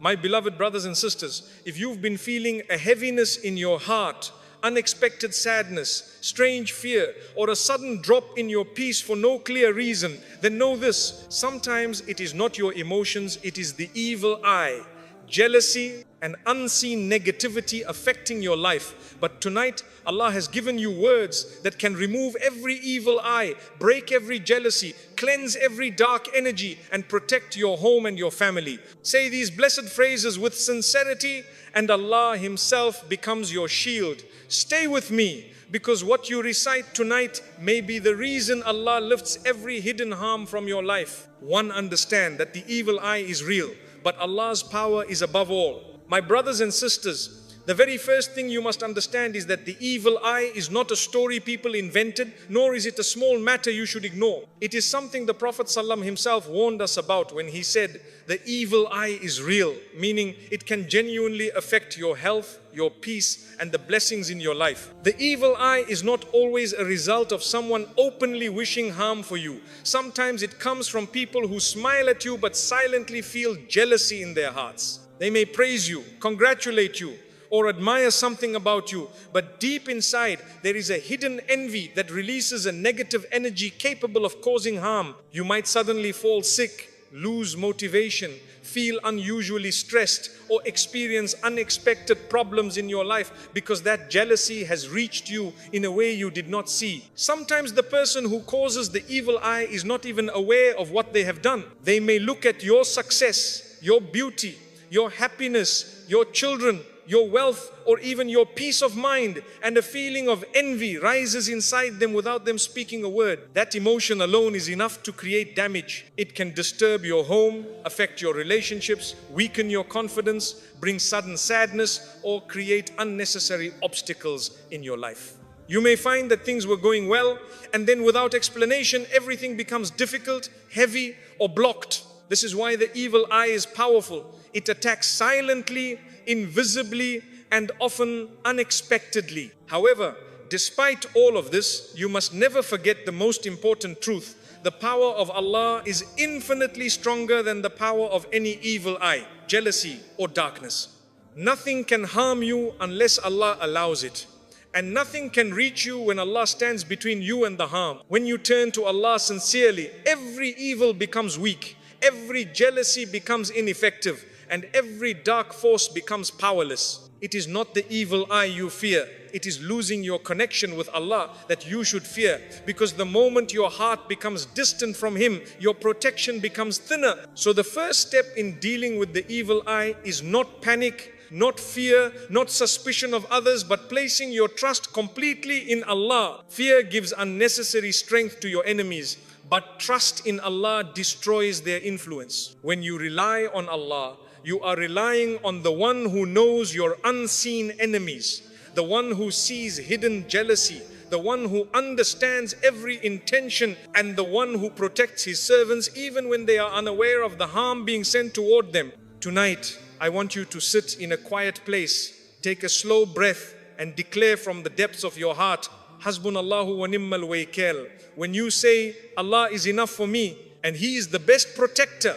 My beloved brothers and sisters, if you've been feeling a heaviness in your heart, unexpected sadness, strange fear, or a sudden drop in your peace for no clear reason, then know this: sometimes it is not your emotions, it is the evil eye, jealousy and unseen negativity affecting your life. But tonight, Allah has given you words that can remove every evil eye, break every jealousy, cleanse every dark energy, and protect your home and your family. Say these blessed phrases with sincerity, and Allah Himself becomes your shield. Stay with me, because what you recite tonight may be the reason Allah lifts every hidden harm from your life. One, understand that the evil eye is real, but Allah's power is above all. My brothers and sisters, the very first thing you must understand is that the evil eye is not a story people invented, nor is it a small matter you should ignore. It is something the Prophet ﷺ himself warned us about when he said, the evil eye is real, meaning it can genuinely affect your health, your peace, and the blessings in your life. The evil eye is not always a result of someone openly wishing harm for you. Sometimes it comes from people who smile at you but silently feel jealousy in their hearts. They may praise you, congratulate you, or admire something about you, but deep inside there is a hidden envy that releases a negative energy capable of causing harm. You might suddenly fall sick, lose motivation, feel unusually stressed, or experience unexpected problems in your life because that jealousy has reached you in a way you did not see. Sometimes the person who causes the evil eye is not even aware of what they have done. They may look at your success, your beauty, your happiness, your children, your wealth, or even your peace of mind, and a feeling of envy rises inside them without them speaking a word. That emotion alone is enough to create damage. It can disturb your home, affect your relationships, weaken your confidence, bring sudden sadness, or create unnecessary obstacles in your life. You may find that things were going well, and then without explanation, everything becomes difficult, heavy, or blocked. This is why the evil eye is powerful. It attacks silently, invisibly, and often unexpectedly. However, despite all of this, you must never forget the most important truth. The power of Allah is infinitely stronger than the power of any evil eye, jealousy, or darkness. Nothing can harm you unless Allah allows it. And nothing can reach you when Allah stands between you and the harm. When you turn to Allah sincerely, every evil becomes weak, every jealousy becomes ineffective, and every dark force becomes powerless. It is not the evil eye you fear. It is losing your connection with Allah that you should fear, because the moment your heart becomes distant from Him, your protection becomes thinner. So the first step in dealing with the evil eye is not panic, not fear, not suspicion of others, but placing your trust completely in Allah. Fear gives unnecessary strength to your enemies, but trust in Allah destroys their influence. When you rely on Allah, you are relying on the one who knows your unseen enemies, the one who sees hidden jealousy, the one who understands every intention, and the one who protects His servants even when they are unaware of the harm being sent toward them. Tonight, I want you to sit in a quiet place, take a slow breath, and declare from the depths of your heart, Hasbunallahu wa ni'mal wakeel. When you say, Allah is enough for me and He is the best protector,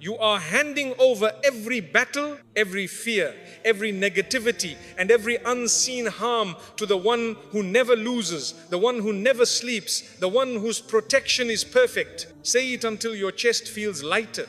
you are handing over every battle, every fear, every negativity, and every unseen harm to the one who never loses, the one who never sleeps, the one whose protection is perfect. Say it until your chest feels lighter,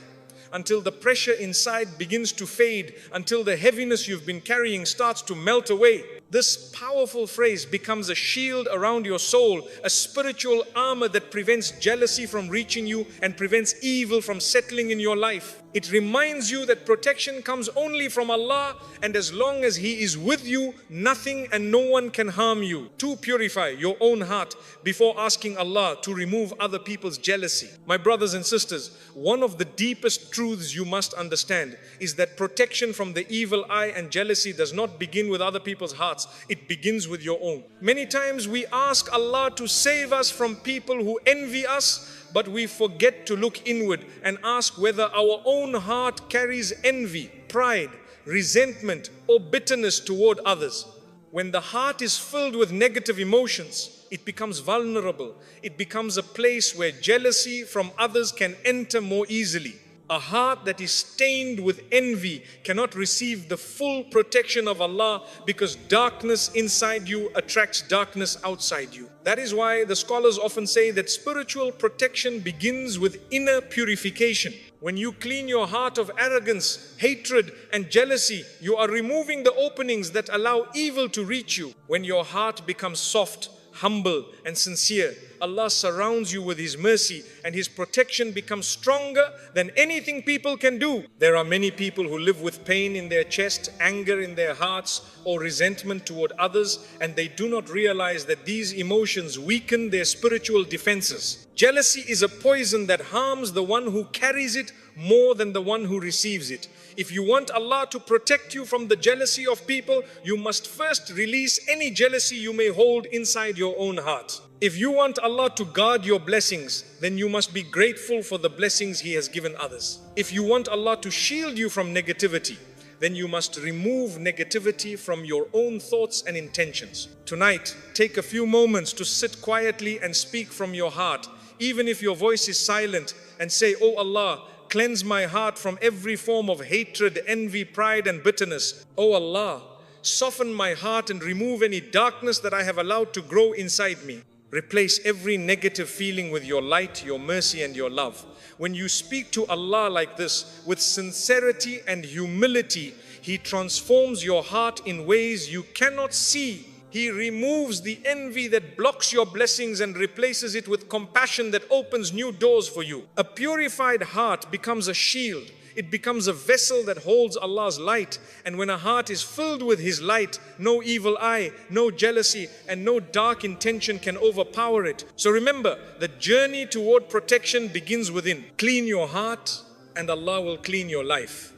until the pressure inside begins to fade, until the heaviness you've been carrying starts to melt away. This powerful phrase becomes a shield around your soul, a spiritual armor that prevents jealousy from reaching you and prevents evil from settling in your life. It reminds you that protection comes only from Allah, and as long as He is with you, nothing and no one can harm you. To purify your own heart before asking Allah to remove other people's jealousy. My brothers and sisters, one of the deepest truths you must understand is that protection from the evil eye and jealousy does not begin with other people's hearts. It begins with your own. Many times we ask Allah to save us from people who envy us, but we forget to look inward and ask whether our own heart carries envy, pride, resentment, or bitterness toward others. When the heart is filled with negative emotions, it becomes vulnerable. It becomes a place where jealousy from others can enter more easily. A heart that is stained with envy cannot receive the full protection of Allah, because darkness inside you attracts darkness outside you. That is why the scholars often say that spiritual protection begins with inner purification. When you clean your heart of arrogance, hatred and jealousy, you are removing the openings that allow evil to reach you. When your heart becomes soft, humble and sincere, Allah surrounds you with His mercy, and His protection becomes stronger than anything people can do. There are many people who live with pain in their chest, anger in their hearts, or resentment toward others, and they do not realize that these emotions weaken their spiritual defenses. Jealousy is a poison that harms the one who carries it more than the one who receives it. If you want Allah to protect you from the jealousy of people, you must first release any jealousy you may hold inside your own heart. If you want Allah to guard your blessings, then you must be grateful for the blessings He has given others. If you want Allah to shield you from negativity, then you must remove negativity from your own thoughts and intentions. Tonight, take a few moments to sit quietly and speak from your heart, even if your voice is silent, and say, "Oh Allah, cleanse my heart from every form of hatred, envy, pride and bitterness. Oh Allah, soften my heart and remove any darkness that I have allowed to grow inside me." Replace every negative feeling with your light, your mercy and your love. When you speak to Allah like this, with sincerity and humility, He transforms your heart in ways you cannot see. He removes the envy that blocks your blessings and replaces it with compassion that opens new doors for you. A purified heart becomes a shield. It becomes a vessel that holds Allah's light. And when a heart is filled with His light, no evil eye, no jealousy, and no dark intention can overpower it. So remember, the journey toward protection begins within. Clean your heart, and Allah will clean your life.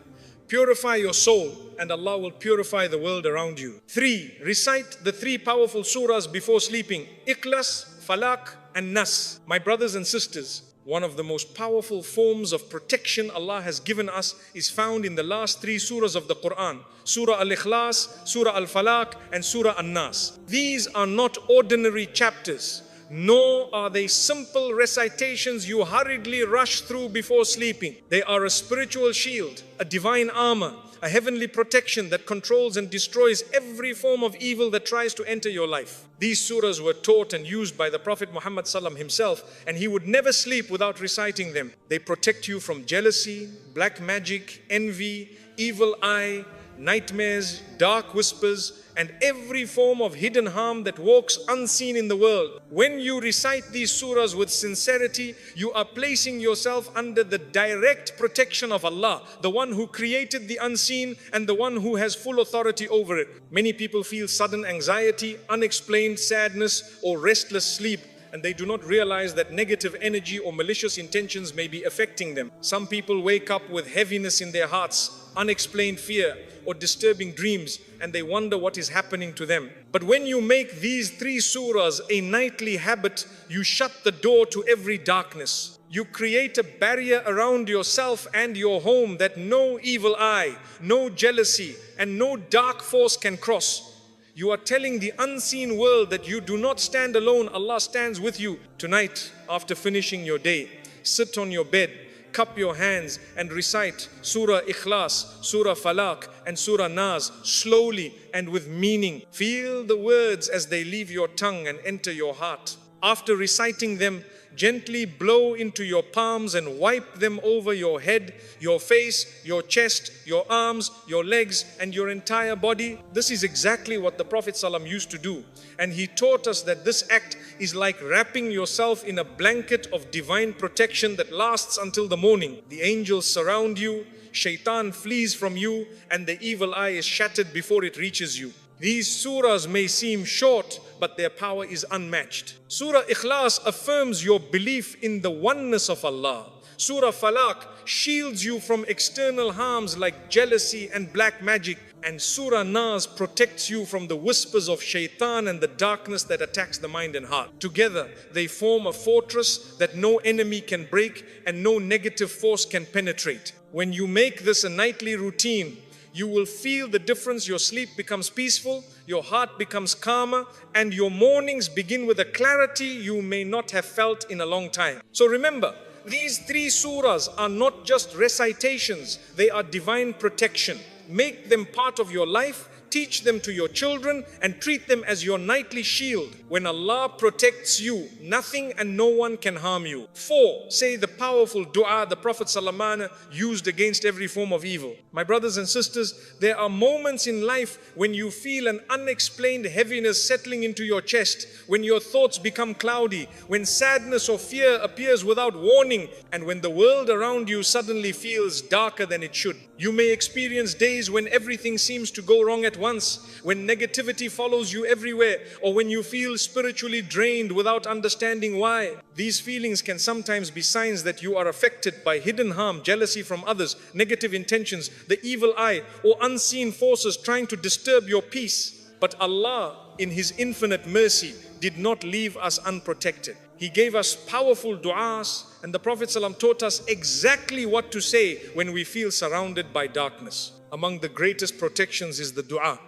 Purify your soul, and Allah will purify the world around you. 3. Recite the 3 powerful surahs before sleeping: Ikhlas, Falaq, and Nas. My brothers and sisters, one of the most powerful forms of protection Allah has given us is found in the last 3 surahs of the Quran: Surah Al-Ikhlas, Surah Al-Falaq, and Surah An-Nas. These are not ordinary chapters, nor are they simple recitations you hurriedly rush through before sleeping. They are a spiritual shield, a divine armor, a heavenly protection that controls and destroys every form of evil that tries to enter your life. These surahs were taught and used by the Prophet Muhammad ﷺ himself, and he would never sleep without reciting them. They protect you from jealousy, black magic, envy, evil eye, nightmares, dark whispers, and every form of hidden harm that walks unseen in the world. When you recite these surahs with sincerity, you are placing yourself under the direct protection of Allah, the one who created the unseen and the one who has full authority over it. Many people feel sudden anxiety, unexplained sadness, or restless sleep, and they do not realize that negative energy or malicious intentions may be affecting them. Some people wake up with heaviness in their hearts, unexplained fear, or disturbing dreams, and they wonder what is happening to them. But when you make these 3 surahs a nightly habit, you shut the door to every darkness. You create a barrier around yourself and your home that no evil eye, no jealousy, and no dark force can cross. You are telling the unseen world that you do not stand alone. Allah stands with you. Tonight, after finishing your day, sit on your bed, cup your hands and recite Surah Ikhlas, Surah Falaq and Surah Nas slowly and with meaning. Feel the words as they leave your tongue and enter your heart. After reciting them, gently blow into your palms and wipe them over your head, your face, your chest, your arms, your legs and your entire body. This is exactly what the Prophet ﷺ used to do. And he taught us that this act is like wrapping yourself in a blanket of divine protection that lasts until the morning. The angels surround you, shaitan flees from you, and the evil eye is shattered before it reaches you. These surahs may seem short, but their power is unmatched. Surah Ikhlas affirms your belief in the oneness of Allah. Surah Falaq shields you from external harms like jealousy and black magic. And Surah Nas protects you from the whispers of shaitan and the darkness that attacks the mind and heart. Together, they form a fortress that no enemy can break and no negative force can penetrate. When you make this a nightly routine, you will feel the difference. Your sleep becomes peaceful, your heart becomes calmer, and your mornings begin with a clarity you may not have felt in a long time. So remember, These three surahs are not just recitations, they are divine protection. Make them part of your life, teach them to your children, and treat them as your nightly shield. When Allah protects you, nothing and no one can harm you. 4. Say the powerful dua the Prophet ﷺ used against every form of evil. My brothers and sisters, there are moments in life when you feel an unexplained heaviness settling into your chest, when your thoughts become cloudy, when sadness or fear appears without warning, and when the world around you suddenly feels darker than it should. You may experience days when everything seems to go wrong at once, when negativity follows you everywhere, or when you feel spiritually drained without understanding why. These feelings can sometimes be signs that you are affected by hidden harm, jealousy from others, negative intentions, the evil eye, or unseen forces trying to disturb your peace. But Allah, in His infinite mercy, did not leave us unprotected. He gave us powerful du'as, and the Prophet ﷺ taught us exactly what to say when we feel surrounded by darkness. Among the greatest protections is the dua.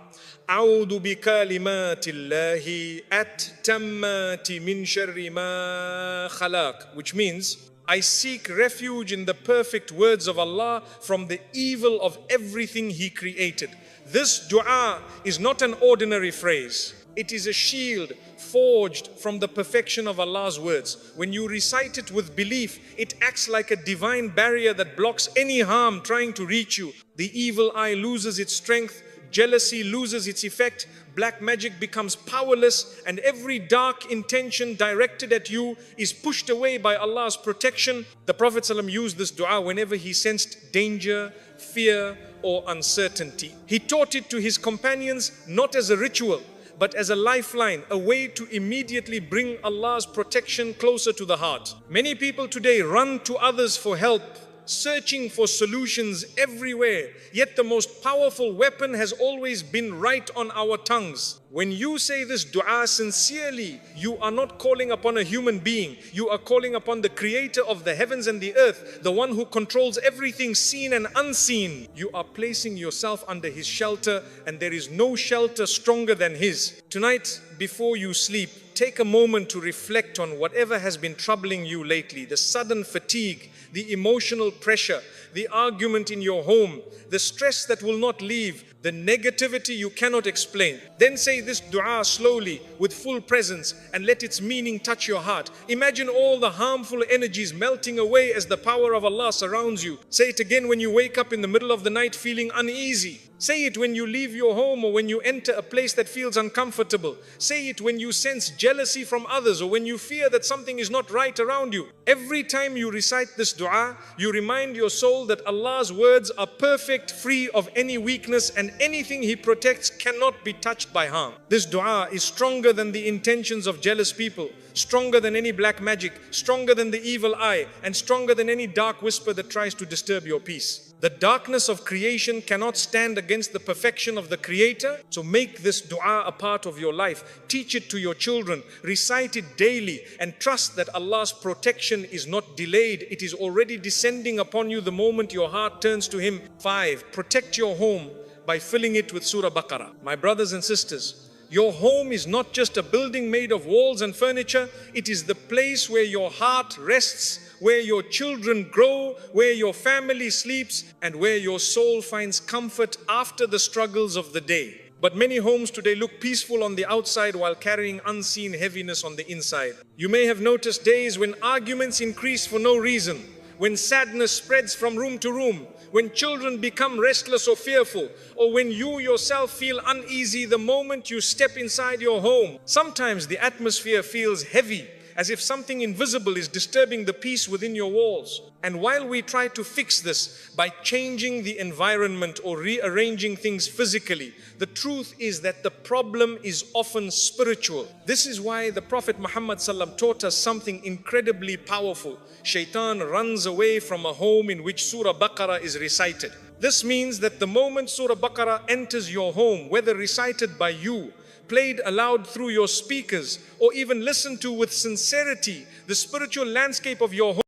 أعوذ بكلمات الله التامات من شر ما خلق, which means I seek refuge in the perfect words of Allah from the evil of everything He created. This dua is not an ordinary phrase. It is a shield forged from the perfection of Allah's words. When you recite it with belief, it acts like a divine barrier that blocks any harm trying to reach you. The evil eye loses its strength, jealousy loses its effect, black magic becomes powerless, and every dark intention directed at you is pushed away by Allah's protection. The Prophet ﷺ used this dua whenever he sensed danger, fear, or uncertainty. He taught it to his companions not as a ritual, but as a lifeline, a way to immediately bring Allah's protection closer to the heart. Many people today run to others for help, searching for solutions everywhere. Yet the most powerful weapon has always been right on our tongues. When you say this dua sincerely, you are not calling upon a human being. You are calling upon the creator of the heavens and the earth, the one who controls everything seen and unseen. You are placing yourself under His shelter, and there is no shelter stronger than His. Tonight, before you sleep, take a moment to reflect on whatever has been troubling you lately, the sudden fatigue, the emotional pressure, the argument in your home, the stress that will not leave, the negativity you cannot explain. Then say this dua slowly with full presence and let its meaning touch your heart. Imagine all the harmful energies melting away as the power of Allah surrounds you. Say it again when you wake up in the middle of the night feeling uneasy. Say it when you leave your home or when you enter a place that feels uncomfortable. Say it when you sense jealousy from others or when you fear that something is not right around you. Every time you recite this dua, you remind your soul that Allah's words are perfect, free of any weakness, and anything He protects cannot be touched by harm. This dua is stronger than the intentions of jealous people, stronger than any black magic, stronger than the evil eye, and stronger than any dark whisper that tries to disturb your peace. The darkness of creation cannot stand against the perfection of the Creator. So make this dua a part of your life. Teach it to your children. Recite it daily and trust that Allah's protection is not delayed. It is already descending upon you the moment your heart turns to Him. 5. Protect your home by filling it with Surah Baqarah. My brothers and sisters, your home is not just a building made of walls and furniture. It is the place where your heart rests, where your children grow, where your family sleeps, and where your soul finds comfort after the struggles of the day. But many homes today look peaceful on the outside while carrying unseen heaviness on the inside. You may have noticed days when arguments increase for no reason, when sadness spreads from room to room, when children become restless or fearful, or when you yourself feel uneasy the moment you step inside your home. Sometimes the atmosphere feels heavy, as if something invisible is disturbing the peace within your walls. And while we try to fix this by changing the environment or rearranging things physically, the truth is that the problem is often spiritual. This is why the Prophet Muhammad ﷺ taught us something incredibly powerful. Shaitan runs away from a home in which Surah Baqarah is recited. This means that the moment Surah Baqarah enters your home, whether recited by you, played aloud through your speakers, or even listened to with sincerity, the spiritual landscape of your home